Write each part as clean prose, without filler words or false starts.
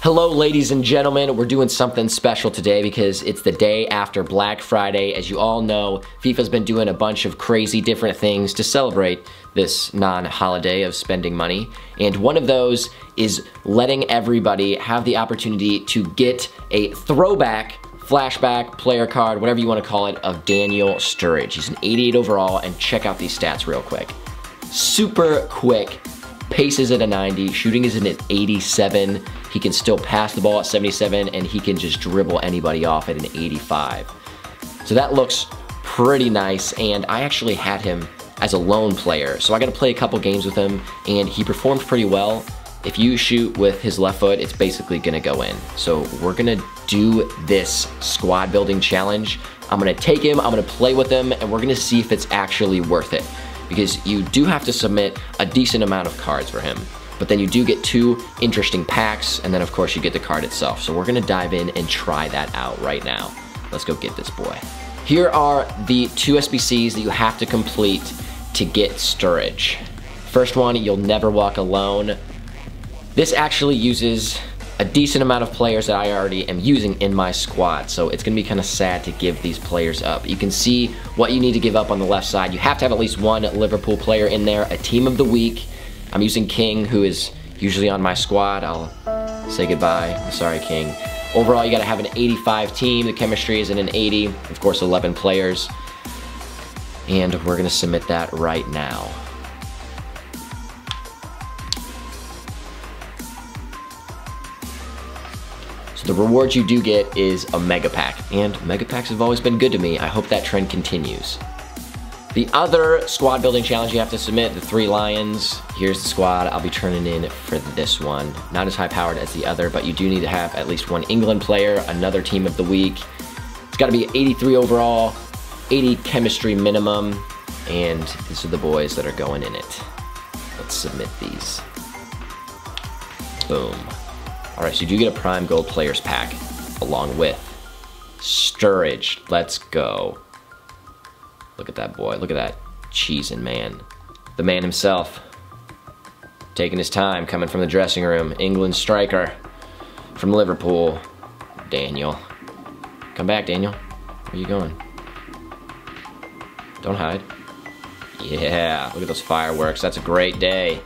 Hello ladies and gentlemen, we're doing something special today because it's the day after Black Friday. As you all know, FIFA's been doing a bunch of crazy different things to celebrate this non-holiday of spending money. And one of those is letting everybody have the opportunity to get a throwback, flashback, player card, whatever you want to call it, of Daniel Sturridge. He's an 88 overall, and check out these stats real quick. Super quick, pace is at a 90, shooting is at an 87. He can still pass the ball at 77, and he can just dribble anybody off at an 85. So that looks pretty nice, and I actually had him as a lone player. So I got to play a couple games with him, and he performed pretty well. If you shoot with his left foot, it's basically gonna go in. So we're gonna do this squad building challenge. I'm gonna take him, I'm gonna play with him, and we're gonna see if it's actually worth it. Because you do have to submit a decent amount of cards for him. But then you do get 2 interesting packs, and then of course you get the card itself. So we're gonna dive in and try that out right now. Let's go get this boy. Here are the 2 SBCs that you have to complete to get Sturridge. First one, you'll never walk alone. This actually uses a decent amount of players that I already am using in my squad, so it's gonna be kind of sad to give these players up. You can see what you need to give up on the left side. You have to have at least 1 Liverpool player in there, a team of the week. I'm using King, who is usually on my squad. I'll say goodbye. Sorry, King. Overall, you gotta have an 85 team. The chemistry is in an 80. Of course, 11 players. And we're gonna submit that right now. So the reward you do get is a mega pack, and mega packs have always been good to me. I hope that trend continues. The other squad building challenge you have to submit, the 3 Lions. Here's the squad I'll be turning in for this one. Not as high powered as the other, but you do need to have at least 1 England player, another team of the week. It's gotta be 83 overall, 80 chemistry minimum, and these are the boys that are going in it. Let's submit these. Boom. All right, so you do get a Prime Gold Players pack along with Sturridge. Let's go. Look at that boy, look at that cheesing man. The man himself, taking his time, coming from the dressing room. England striker from Liverpool, Daniel. Come back, Daniel. Where are you going? Don't hide. Yeah, look at those fireworks, that's a great day.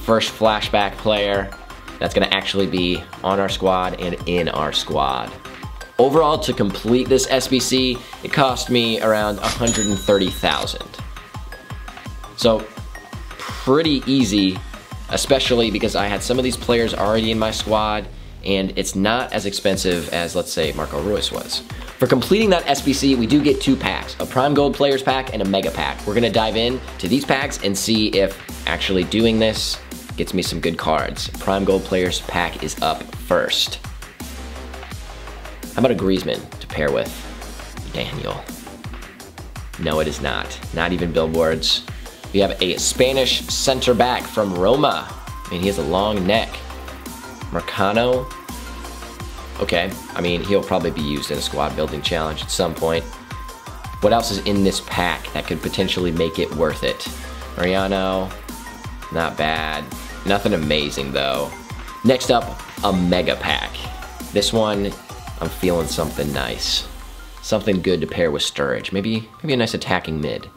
First flashback player that's gonna actually be on our squad and in our squad. Overall, to complete this SBC, it cost me around 130,000. So, pretty easy, especially because I had some of these players already in my squad, and it's not as expensive as, let's say, Marco Reus was. For completing that SBC, we do get 2 packs, a Prime Gold Players pack and a Mega pack. We're gonna dive in to these packs and see if actually doing this gets me some good cards. Prime Gold Players pack is up first. How about a Griezmann to pair with Daniel? No, it is not. Not even billboards. We have a Spanish center back from Roma. I mean, he has a long neck. Marcano. Okay, I mean, he'll probably be used in a squad building challenge at some point. What else is in this pack that could potentially make it worth it? Mariano, not bad. Nothing amazing though. Next up, a mega pack. This one, I'm feeling something nice. Something good to pair with Sturridge. Maybe a nice attacking mid.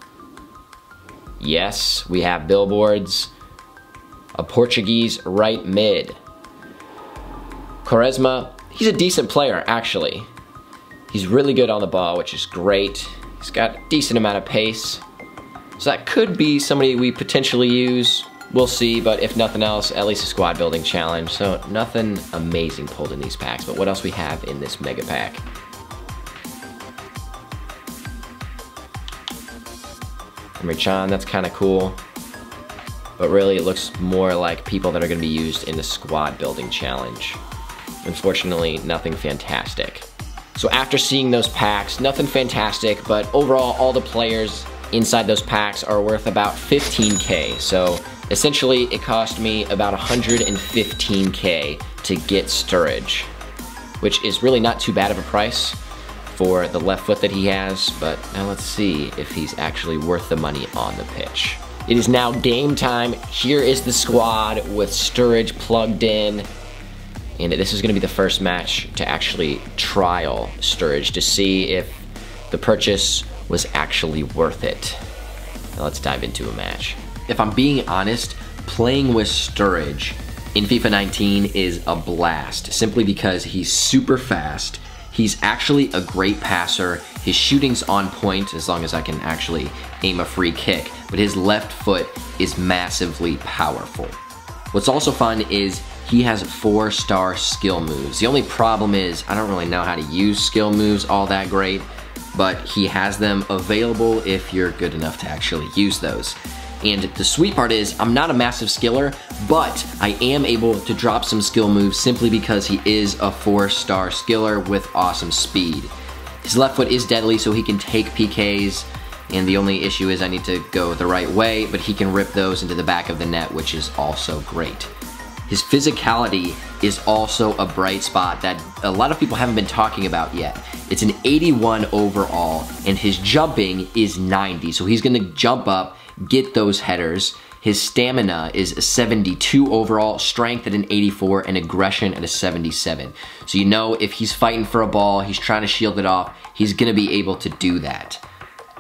Yes, we have billboards. A Portuguese right mid. Quaresma, he's a decent player, actually. He's really good on the ball, which is great. He's got a decent amount of pace. So that could be somebody we potentially use. We'll see, but if nothing else, at least a squad building challenge. So nothing amazing pulled in these packs, but what else we have in this mega pack? Emre Can, that's kind of cool. But really it looks more like people that are gonna be used in the squad building challenge. Unfortunately, nothing fantastic. So after seeing those packs, nothing fantastic, but overall all the players inside those packs are worth about 15K. So essentially, it cost me about 115K to get Sturridge, which is really not too bad of a price for the left foot that he has, but now let's see if he's actually worth the money on the pitch. It is now game time. Here is the squad with Sturridge plugged in. And this is gonna be the first match to actually trial Sturridge to see if the purchase was actually worth it. Now let's dive into a match. If I'm being honest, playing with Sturridge in FIFA 19 is a blast, simply because he's super fast. He's actually a great passer. His shooting's on point as long as I can actually aim a free kick, but his left foot is massively powerful. What's also fun is he has 4-star skill moves. The only problem is I don't really know how to use skill moves all that great, but he has them available if you're good enough to actually use those. And the sweet part is, I'm not a massive skiller, but I am able to drop some skill moves simply because he is a 4-star skiller with awesome speed. His left foot is deadly, so he can take PKs, and the only issue is I need to go the right way, but he can rip those into the back of the net, which is also great. His physicality is also a bright spot that a lot of people haven't been talking about yet. It's an 81 overall, and his jumping is 90, so he's gonna jump up, get those headers. His stamina is a 72 overall, strength at an 84, and aggression at a 77. So you know if he's fighting for a ball, he's trying to shield it off, he's gonna be able to do that.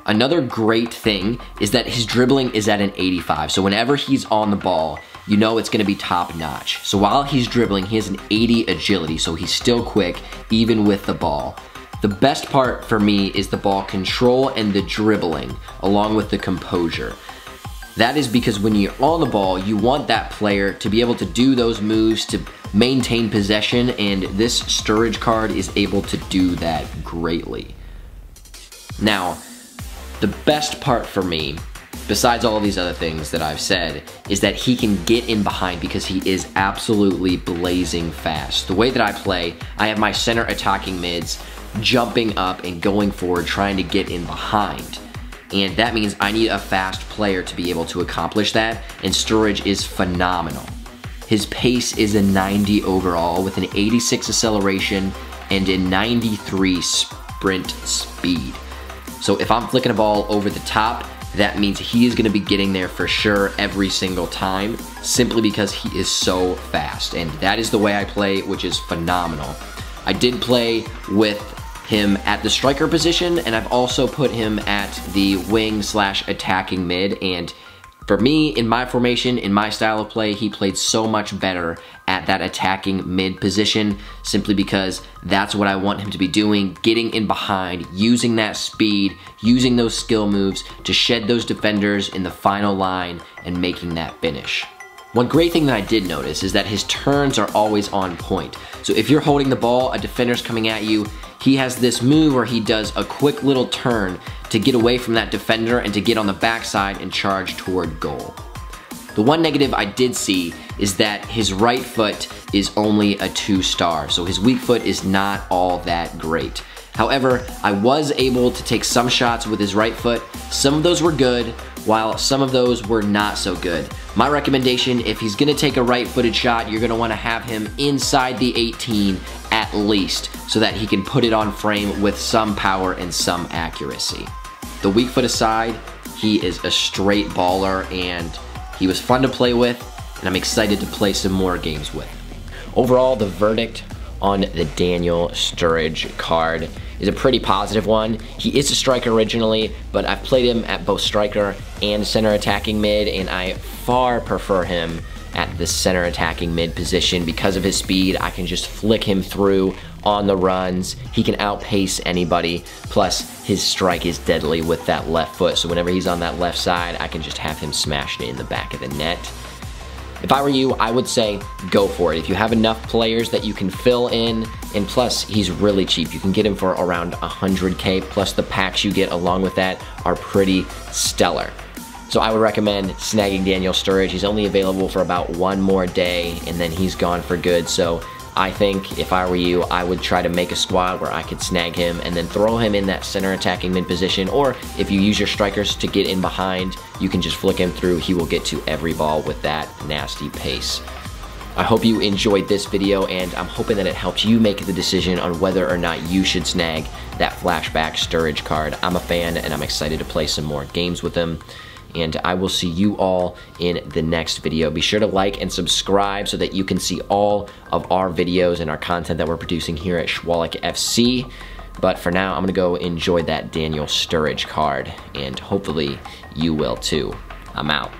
Another great thing is that his dribbling is at an 85, so whenever he's on the ball, you know it's gonna be top notch. So while he's dribbling, he has an 80 agility, so he's still quick, even with the ball. The best part for me is the ball control and the dribbling, along with the composure. That is because when you're on the ball, you want that player to be able to do those moves to maintain possession, and this Sturridge card is able to do that greatly. Now, the best part for me, besides all of these other things that I've said, is that he can get in behind because he is absolutely blazing fast. The way that I play, I have my center attacking mids jumping up and going forward, trying to get in behind. And that means I need a fast player to be able to accomplish that, and Sturridge is phenomenal. His pace is a 90 overall with an 86 acceleration and a 93 sprint speed. So if I'm flicking a ball over the top, that means he is gonna be getting there for sure every single time, simply because he is so fast. And that is the way I play, which is phenomenal. I did play with him at the striker position, and I've also put him at the wing/attacking mid, and for me, in my formation, in my style of play, he played so much better at that attacking mid position, simply because that's what I want him to be doing, getting in behind, using that speed, using those skill moves to shed those defenders in the final line and making that finish. One great thing that I did notice is that his turns are always on point. So if you're holding the ball, a defender's coming at you, he has this move where he does a quick little turn to get away from that defender and to get on the backside and charge toward goal. The one negative I did see is that his right foot is only a 2-star, so his weak foot is not all that great. However, I was able to take some shots with his right foot. Some of those were good, while some of those were not so good. My recommendation, if he's gonna take a right-footed shot, you're gonna wanna have him inside the 18 at least, so that he can put it on frame with some power and some accuracy. The weak foot aside, he is a straight baller, and he was fun to play with, and I'm excited to play some more games with. Overall, the verdict on the Daniel Sturridge card is a pretty positive one. He is a striker originally, but I've played him at both striker and center attacking mid, and I far prefer him at the center attacking mid position because of his speed. I can just flick him through on the runs. He can outpace anybody, plus his strike is deadly with that left foot, so whenever he's on that left side, I can just have him smashing it in the back of the net. If I were you, I would say go for it. If you have enough players that you can fill in, and plus he's really cheap. You can get him for around 100K, plus the packs you get along with that are pretty stellar. So I would recommend snagging Daniel Sturridge. He's only available for about one more day, and then he's gone for good. So I think if I were you, I would try to make a squad where I could snag him and then throw him in that center attacking mid position, or if you use your strikers to get in behind, you can just flick him through. He will get to every ball with that nasty pace. I hope you enjoyed this video, and I'm hoping that it helps you make the decision on whether or not you should snag that Flashback Sturridge card. I'm a fan, and I'm excited to play some more games with him. and I will see you all in the next video. Be sure to like and subscribe so that you can see all of our videos and our content that we're producing here at Chwalik FC. But for now, I'm gonna go enjoy that Daniel Sturridge card, and hopefully you will too. I'm out.